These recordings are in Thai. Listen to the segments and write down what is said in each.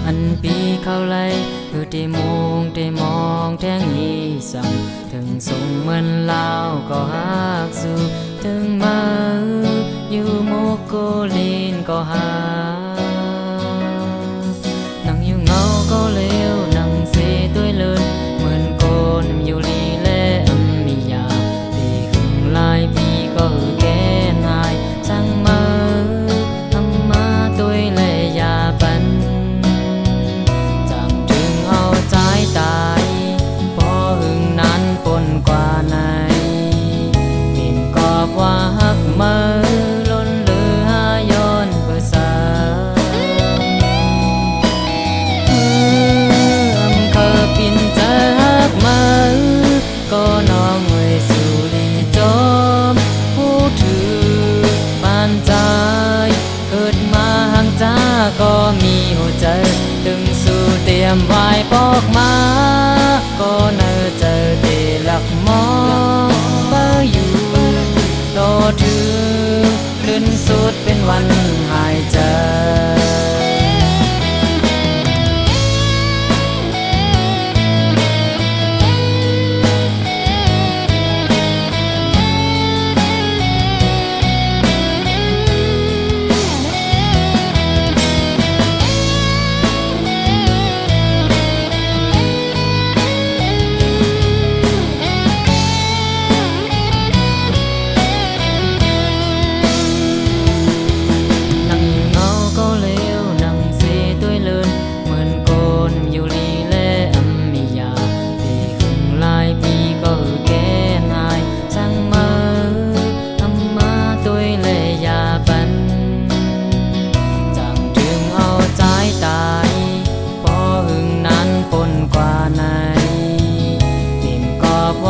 อันปีเข้าไล่คือได้มองแทงอีสังถึงส่งเหมือนลาวก็ฮักสู่ถึงมาอยู่โมโกลีนก็หานั่งอยู่เงาก็เลวนั่งเสด้วยเลินเหมือนโกนอยู่ลีและมียาดีขึ้นหลายปีก็แก่นายสั่งมาทำมาด้วยและยาปันจำถึงเอาใจตายพอหึงนั้นปนกว่าไหนเห็นกอบว่าหักมือล้นเหลือหาย้อนเพื่อสาเคยปินเจอหักมือก็น้องเอ่ยสู่ลีจอมผู้ถือปานใจเกิดมาห่างจ้าก็มีหัวใจถึงสู่เตรียมไว้ปอกมาก็เนอเจอเดลักมองเป้ออยู่รอถือลื่นสุดเป็นวันหายใจ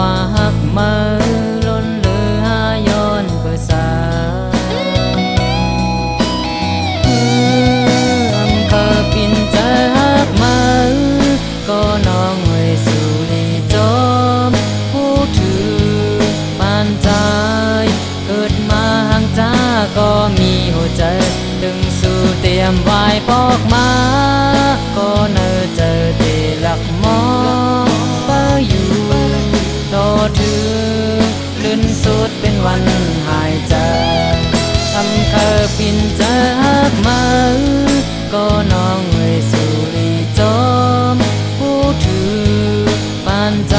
ว่าหักมือล้นเหลือหาย้อนเพื่อสาเคยปินเจอหักมือก็น้องเอ่ยสู่ลีจอมผู้ถือปานใจเกิดมาห่างจ้าก็มีหัวใจถึงสู่เตรียมไว้ปอกมาก็เนอเจอเดลักมองเป้ออยู่รอถือลื่นสุดเป็นวันหายใจทำเคยปินเจอหักมือก็น้องเอ่ยสู่ลีจอมผู้ถือปานใจ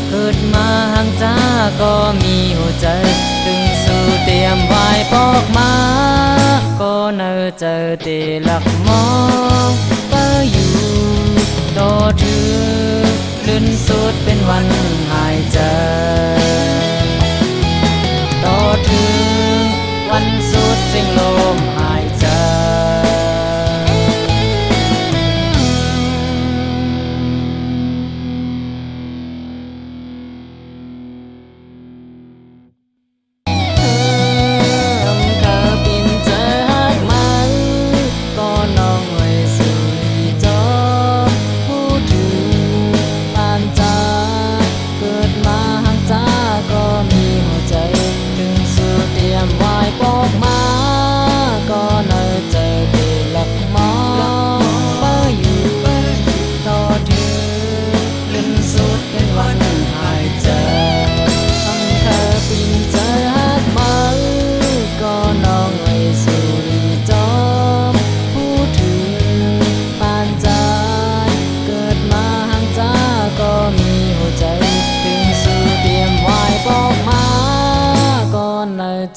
เกิดมาห่างจ้าก็มีหัวใจถึงสู่เตรียมไว้ปอกมาก็เนอเจอเตลักมองเป้ออยู่รอถือลื่นสุดเป็นวันหายใจต่อถึงวันสุดสิ้นลมหายใจ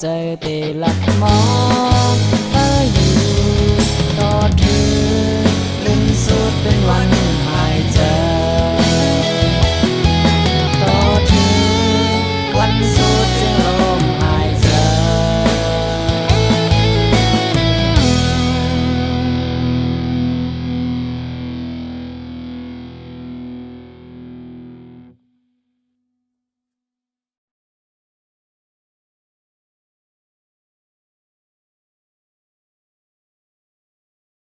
ใจเตลักมอง